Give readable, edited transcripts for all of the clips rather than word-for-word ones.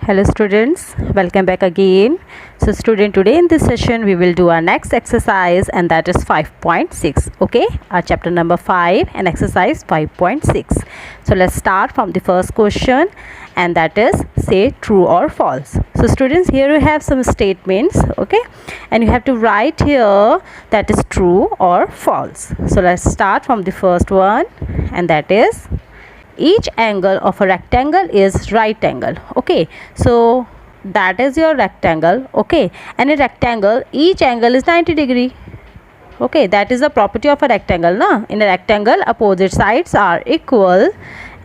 Hello students, welcome back again. So student, today in this session we will do our next exercise, and that is 5.6. okay, our chapter number 5 and exercise 5.6. So let's start from the first question, and that is say true or false. So students, here you have some statements, okay, and you have to write here that is true or false. So let's start from the first one, and that is each angle of a rectangle is right angle. Okay, so that is your rectangle. Okay, and in rectangle each angle is 90 degree. Okay, that is the property of a rectangle, na? In a rectangle opposite sides are equal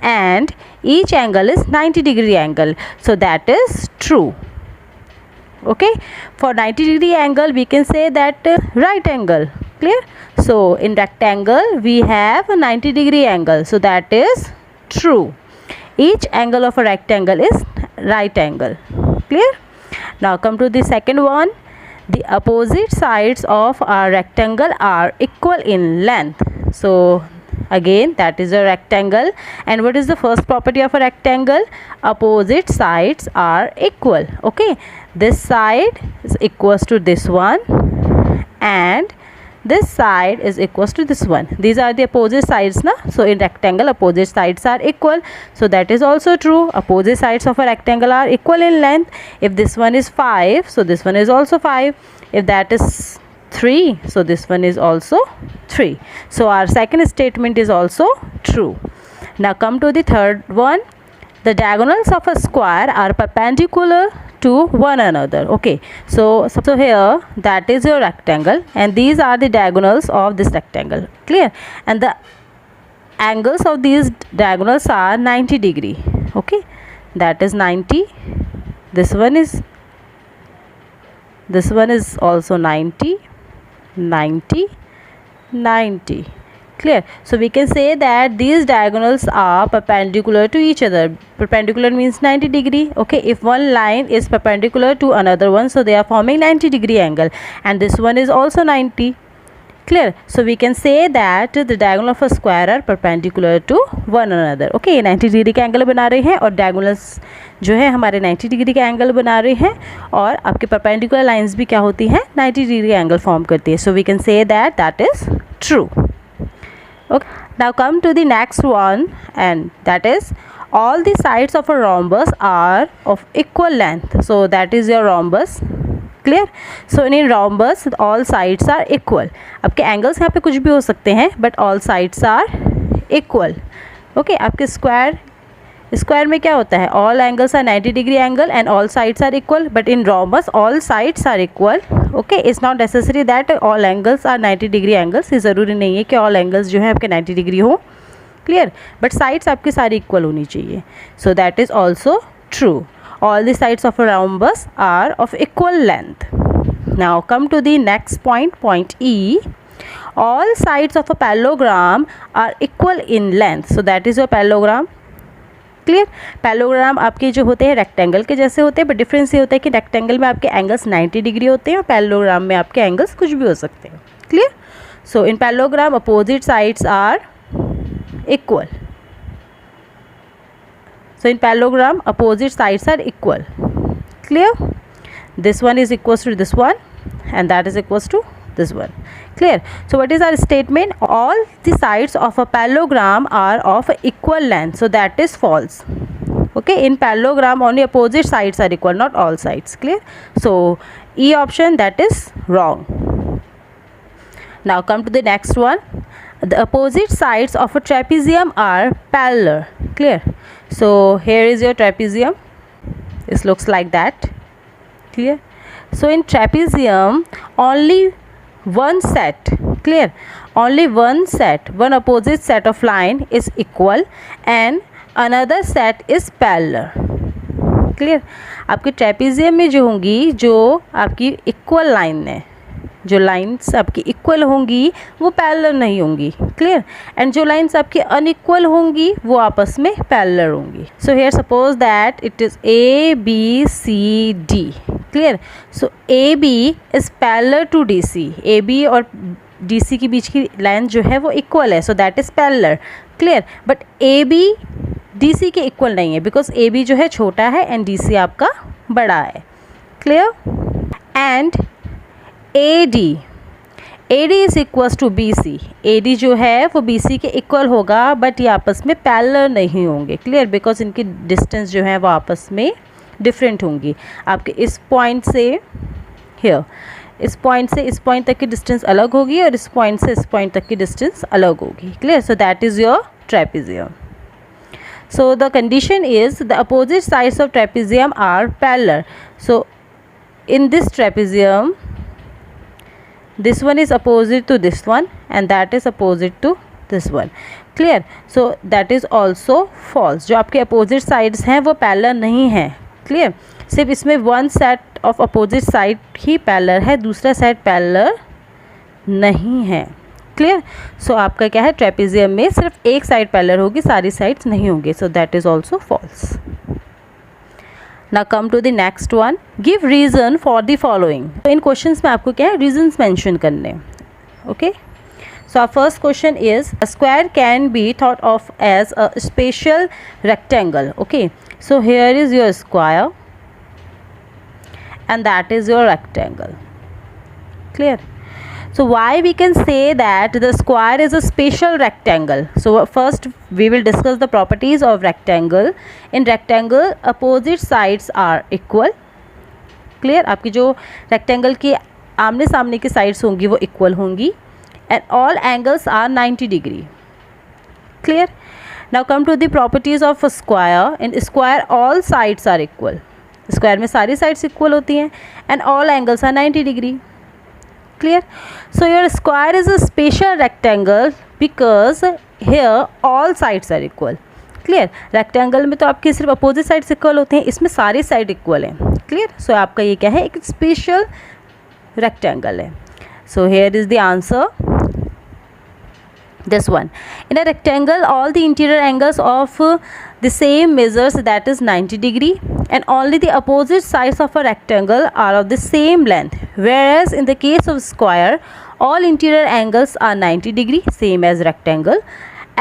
and each angle is 90 degree angle, so that is true. Okay, for 90 degree angle we can say that right angle. Clear? So in rectangle we have a 90 degree angle, so that is true. Each angle of a rectangle is right angle. Clear? Now come to the second one. The opposite sides of a rectangle are equal in length. So again, that is a rectangle, and what is the first property of a rectangle? Opposite sides are equal. Okay, this side is equals to this one and this side is equals to this one. These are the opposite sides, na? So in rectangle opposite sides are equal, so that is also true. Opposite sides of a rectangle are equal in length. If this one is 5, so this one is also 5. If that is 3, so this one is also 3. So our second statement is also true. Now come to the third one. The diagonals of a square are perpendicular to one another. Okay, so here that is your rectangle, and these are the diagonals of this rectangle. Clear? And the angles of these diagonals are 90 degree. Okay, that is 90. This one is also 90, 90, 90. Clear? So we can say that these diagonals are perpendicular to each other. Perpendicular means 90 degree. Okay, if one line is perpendicular to another one, so they are forming 90 degree angle, and this one is also 90. Clear? So we can say that the diagonal of a square are perpendicular to one another. Okay, 90 degree का angle बना रहे हैं और diagonals जो है हमारे 90 degree का angle बना रहे हैं, और आपके perpendicular lines भी क्या होती हैं, 90 डिग्री का एंगल फॉर्म करती है. So we can say that that is true. Okay, now come to the next one, and that is all the sides of a rhombus are of equal length. So that is your rhombus. Clear? So in rhombus all sides are equal. आपके angles यहाँ पे कुछ भी हो सकते हैं, but all sides are equal. Okay, आपके square में क्या होता है, all angles are 90 degree angle and all sides are equal, but in rhombus all sides are equal. Okay, it's not necessary that all angles are 90 degree angles. ये ज़रूरी नहीं है कि all angles जो है आपके 90 degree हो. Clear? But sides आपकी सारी equal होनी चाहिए. So that is also true. All the sides of a rhombus are of equal length. Now come to the next point, point E. All sides of a parallelogram are equal in length. So that is your parallelogram. Clear? Parallelogram आपके जो होते हैं rectangle के जैसे होते हैं, but difference ये होता है कि रेक्टेंगल में आपके एंगल्स 90 डिग्री होते हैं और पैरेललोग्राम में आपके एंगल्स कुछ भी हो सकते हैं. Clear? So in parallelogram opposite sides are equal. So in parallelogram opposite sides are equal. Clear? This one is equals to this one and that is equals to this one. Clear? So what is our statement? All the sides of a parallelogram are of equal length, so that is false. Okay, in parallelogram only opposite sides are equal, not all sides. Clear? So E option, that is wrong. Now come to the next one. The opposite sides of a trapezium are parallel. Clear? So here is your trapezium. This looks like that. Clear? So in trapezium only one set. Clear? Only one set, one opposite set of line is equal and another set is parallel. Clear? आपके trapezium में जो होंगी, जो आपकी equal line है, जो lines आपकी equal होंगी वो पैरेलल नहीं होंगी. क्लियर? एंड जो लाइन्स आपकी अनइक्वल होंगी वो आपस में पैरेलल होंगी. So here suppose that it is A B C D. Clear? So A B is parallel to D C. A B और डी सी के बीच की लाइन जो है वो इक्वल है, so that is parallel. Clear? But A B DC के equal नहीं है, बिकॉज AB जो है छोटा है एंड DC आपका बड़ा है। Clear? And AD is equals to BC। AD जो है वो BC के इक्वल होगा, बट ये आपस में पैरेलल नहीं होंगे। क्लियर? बिकॉज इनकी डिस्टेंस जो है वो आपस में डिफरेंट होंगी। आपके इस पॉइंट से हियर, इस पॉइंट से इस पॉइंट तक की डिस्टेंस अलग होगी और इस पॉइंट से इस पॉइंट तक की डिस्टेंस अलग होगी। Clear? So that is your trapezium. So the condition is the opposite sides of trapezium are parallel. So in this trapezium, this one is opposite to this one and that is opposite to this one. Clear? So that is also false. जो आपके opposite sides हैं वो parallel नहीं हैं. Clear? सिर्फ इसमें one set of opposite side he parallel है, दूसरा side parallel नहीं है। क्लियर? सो आपका क्या है, ट्रेपेजियम में सिर्फ एक साइड पैरेलल होगी, सारी साइड्स नहीं होंगी। So that is also false. Now come to the next one, give reason for the following. तो इन क्वेश्चंस में आपको क्या है, रीजंस मेंशन करने। Okay, so our first question is a square can be thought of as a special rectangle. Okay, so here is your square and that is your rectangle. Clear? So why we can say that the square is a special rectangle? So first we will discuss the properties of rectangle. In rectangle opposite sides are equal. Clear? आपकी जो rectangle की आमने सामने की sides होंगी वो equal होंगी and all angles are 90 degree. Clear? Now come to the properties of a square. In square all sides are equal. Square में सारी साइड्स इक्वल होती हैं and all angles are 90 degree. Clear? So your square is a special rectangle because here all sides are equal. Clear? Rectangle में तो आपके सिर्फ opposite sides equal होते हैं, इसमें सारी साइड इक्वल हैं। क्लियर? सो आपका ये क्या है, एक स्पेशल रेक्टेंगल है। So here is the answer, this one. In a rectangle all the interior angles of the same measures, that is 90 degree, and only the opposite sides of a rectangle are of the same length, whereas in the case of square all interior angles are 90 degree, same as rectangle,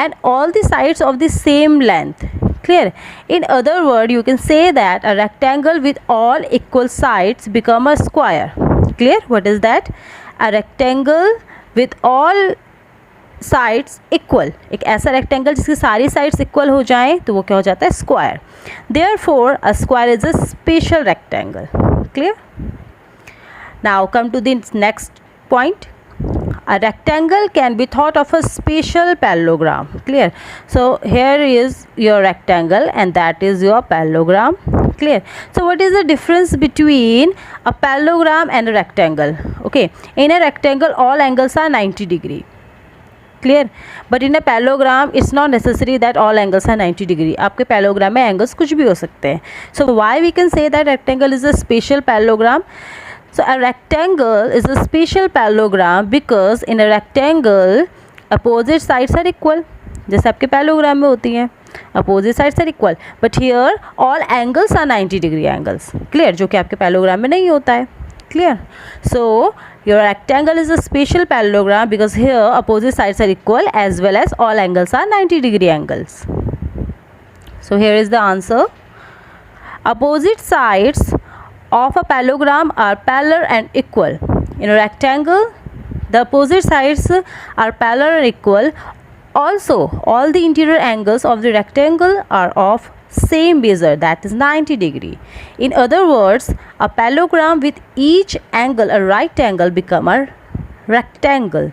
and all the sides of the same length. Clear? In other word you can say that a rectangle with all equal sides become a square. Clear? What is that? A rectangle with all sides equal, एक ऐसा rectangle जिसकी सारी sides equal हो जाएं तो वो क्या हो जाता है, square. Therefore a square is a special rectangle. Clear? Now come to the next point, a rectangle can be thought of a special parallelogram. Clear? So here is your rectangle and that is your parallelogram. Clear? So what is the difference between a parallelogram and a rectangle? Okay, in a rectangle all angles are 90 degree. Clear? But in a parallelogram it's not necessary that all angles are 90 degree. आपके parallelogram में angles कुछ भी हो सकते हैं। So why we can say that rectangle is a special parallelogram? So a rectangle is a special parallelogram because in a rectangle opposite sides are equal, जैसे आपके parallelogram में होती हैं, opposite sides are equal, but here all angles are 90 degree angles. Clear? जो कि आपके parallelogram में नहीं होता है। Clear? So your rectangle is a special parallelogram because here opposite sides are equal as well as all angles are 90 degree angles. So here is the answer. Opposite sides of a parallelogram are parallel and equal. In a rectangle the opposite sides are parallel and equal. Also all the interior angles of the rectangle are of same measure, that is 90 degree. In other words, a parallelogram with each angle a right angle become a rectangle.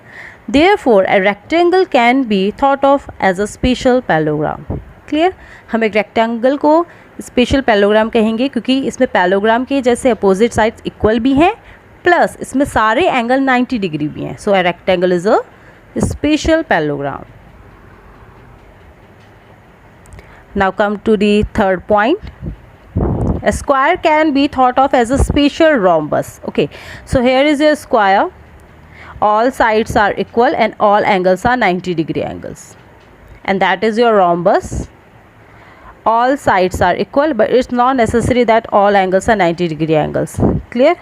Therefore a rectangle can be thought of as a special parallelogram. Clear? हम एक rectangle को special parallelogram कहेंगे क्योंकि इसमें parallelogram के जैसे opposite sides equal भी हैं प्लस इसमें सारे angle 90 डिग्री भी हैं। So a rectangle is a special parallelogram. Now come to the third point. A square can be thought of as a special rhombus. Okay, so here is your square, all sides are equal and all angles are 90 degree angles, and that is your rhombus. All sides are equal but it's not necessary that all angles are 90 degree angles. Clear?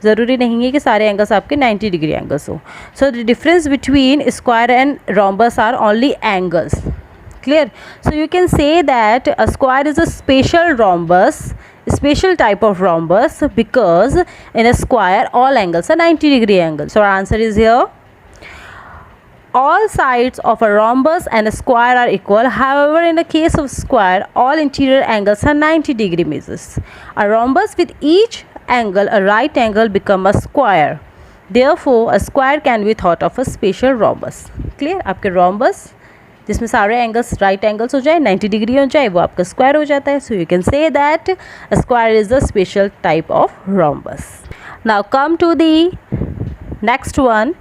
ज़रूरी नहीं है कि सारे angles आपके 90 degree angles हो। So the difference between square and rhombus are only angles. Clear? So you can say that a square is a special rhombus, special type of rhombus, because in a square all angles are 90-degree angles. So our answer is here. All sides of a rhombus and a square are equal. However, in the case of square, all interior angles are 90-degree measures. A rhombus with each angle a right angle become a square. Therefore, a square can be thought of a special rhombus. Clear? आपके rhombus जिसमें सारे angles right angles हो जाए 90 degree हो जाए वो आपका square हो जाता है. So you can say that a square is the special type of rhombus. Now come to the next one.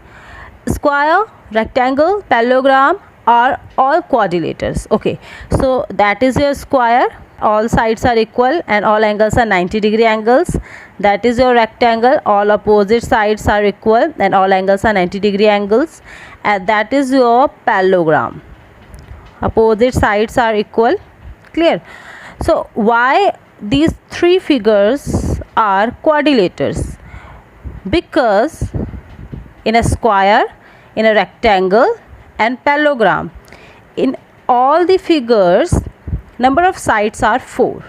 Square, rectangle, parallelogram are all quadrilaters. Okay, so that is your square. All sides are equal and all angles are 90-degree angles. That is your rectangle. All opposite sides are equal and all angles are 90-degree angles. And that is your parallelogram. Opposite sides are equal. Clear? So why these three figures are quadrilaters? Because in a square, in a rectangle and parallelogram, in all the figures number of sides are 4.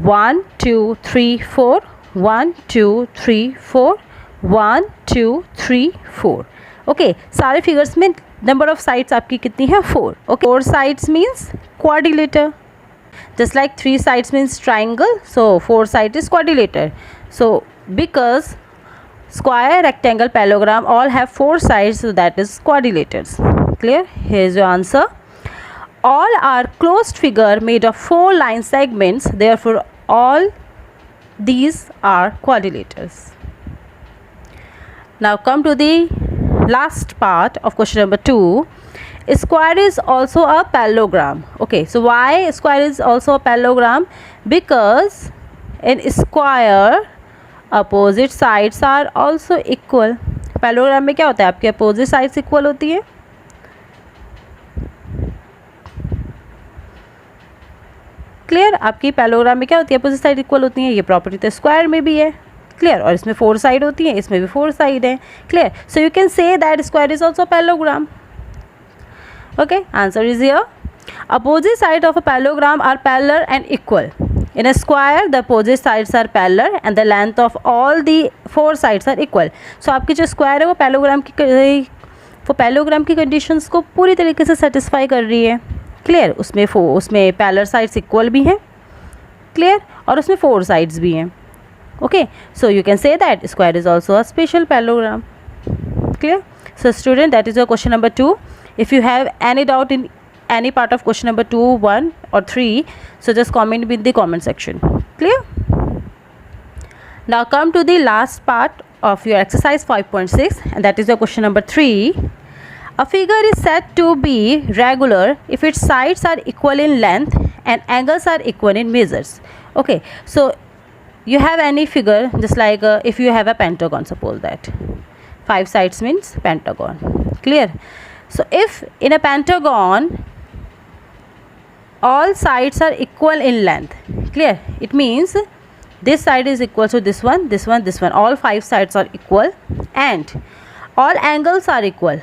1 2 3 4, 1 2 3 4, 1 2 3 4. Okay, सारे figures में number of sides आपकी कितनी है 4. Okay, 4 sides means quadrilateral. just like 3 sides means triangle, so 4 sides is quadrilateral. So because square, rectangle, parallelogram all have 4 sides, so that is quadrilaters. Clear? Here is your answer. All are closed figure made of 4 line segments, therefore all these are quadrilaters. Now come to the last part of question number 2. A square is also a parallelogram. Okay, so why square is also a parallelogram? Because in square opposite sides are also equal. Parallelogram में क्या होता है, आपके opposite sides equal होती है. Clear? आपकी parallelogram में क्या होती है, अपोजिट साइड इक्वल होती है. ये प्रॉपर्टी तो स्क्वायर में भी है. क्लियर? और इसमें 4 साइड होती है, इसमें भी 4 साइड है. Clear? So you can say that square is also parallelogram. Okay, answer is here. Opposite side of a parallelogram are parallel and equal. In a square, the opposite sides are parallel and the length of all the 4 sides are equal. So आपकी जो square है वो parallelogram की conditions को पूरी तरीके से satisfy कर रही है. क्लियर? उसमें पैरेलल साइड्स इक्वल भी हैं. क्लियर? और उसमें 4 साइड्स भी हैं. Okay, so you can say that square is also a special parallelogram. Clear? So student, that is your question number 2. If you have any doubt in any part of question number 2, 1 or 3, so just comment in the comment section. Clear? Now come to the last part of your exercise 5.6, and that is your question number 3. A figure is said to be regular if its sides are equal in length and angles are equal in measures. Okay, so you have any figure, just like if you have a pentagon, suppose that 5 sides means pentagon. Clear? So if in a pentagon all sides are equal in length, clear, it means this side is equal to this one, this one, this one, all 5 sides are equal and all angles are equal.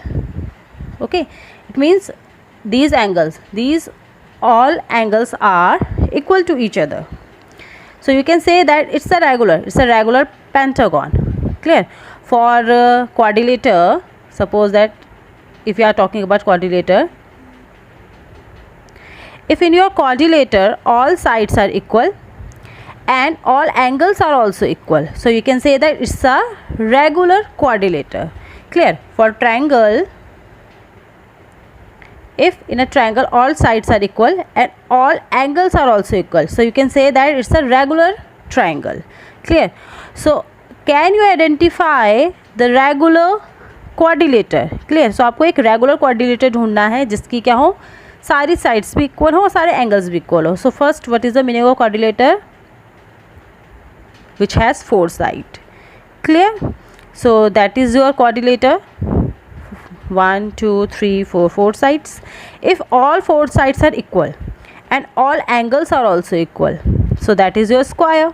Okay, it means these all angles are equal to each other. So you can say that it's a regular pentagon. Clear? For quadrilateral, suppose that if you are talking about quadrilateral, if in your quadrilateral all sides are equal and all angles are also equal, so you can say that it's a regular quadrilateral. Clear? For triangle, if in a triangle all sides are equal and all angles are also equal, so you can say that it's a regular triangle. Clear? So can you identify the regular quadrilateral? Clear? So आपको एक regular quadrilateral ढूंढना है जिसकी क्या हो, सारी sides भी equal हो और सारे एंगल्स भी इक्वल हो. So first, what is the meaning of quadrilateral? Which has 4 side. Clear? So that is your quadrilateral. 1 2 3 4, 4 sides. If all 4 sides are equal and all angles are also equal, so that is your square.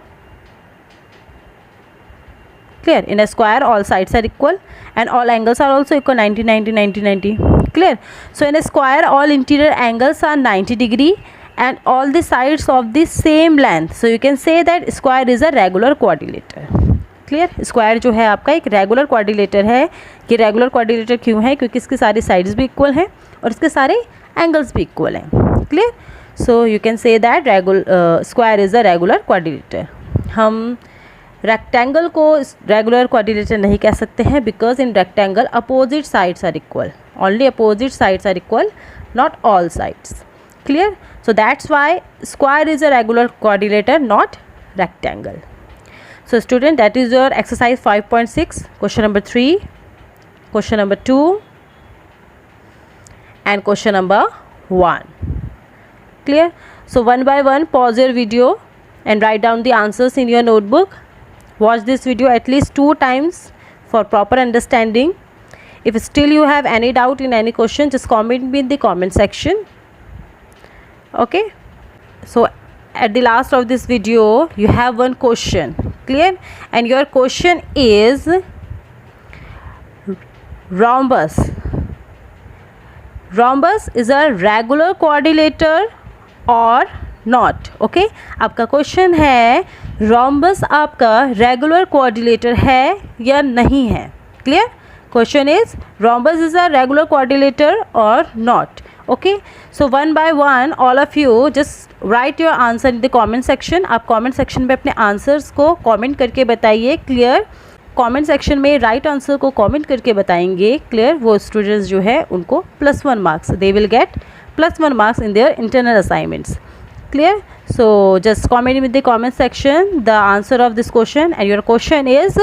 Clear? In a square all sides are equal and all angles are also equal, 90 90 90 90. Clear? So in a square, all interior angles are 90 degree and all the sides of the same length. So you can say that square is a regular quadrilateral. Clear? Square जो है आपका एक regular quadrilateral है. कि regular quadrilateral क्यों है? क्योंकि इसकी सारी साइड्स भी इक्वल हैं और इसके सारे एंगल्स भी इक्वल हैं. Clear? So you can say that square is a regular quadrilateral. हम रेक्टेंगल को रेगुलर क्वाड्रिलेटर नहीं कह सकते हैं because in rectangle opposite sides are equal. Only opposite sides are equal, not all sides. Clear? So that's why square is a regular quadrilateral, not rectangle. So student, that is your exercise 5.6, question number 3, question number 2 and question number 1. Clear? So one by one pause your video and write down the answers in your notebook. Watch this video at least 2 times for proper understanding. If still you have any doubt in any question, just comment me in the comment section. Okay, so at the last of this video you have one question. Clear? And your question is rhombus is a regular quadrilateral or not. Okay, आपका question है rhombus आपका regular quadrilateral है या नहीं है. Clear? Question is rhombus is a regular quadrilateral or not. Okay, so one by one all of you just write your answer in the comment section. आप comment section में अपने answers को comment करके बताइए. क्लियर? comment section में right answer को comment करके बताएंगे. क्लियर? वो students जो है उनको +1 marks, they will get +1 marks in their internal assignments. Clear? So just comment in the comment section the answer of this question, and your question is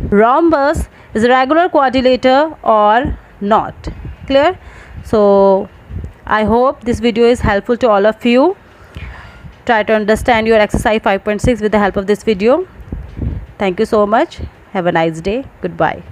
rhombus is a regular quadrilateral or not. Clear? So I hope this video is helpful to all of you. Try to understand your exercise 5.6 with the help of this video. Thank you so much. Have a nice day. Goodbye.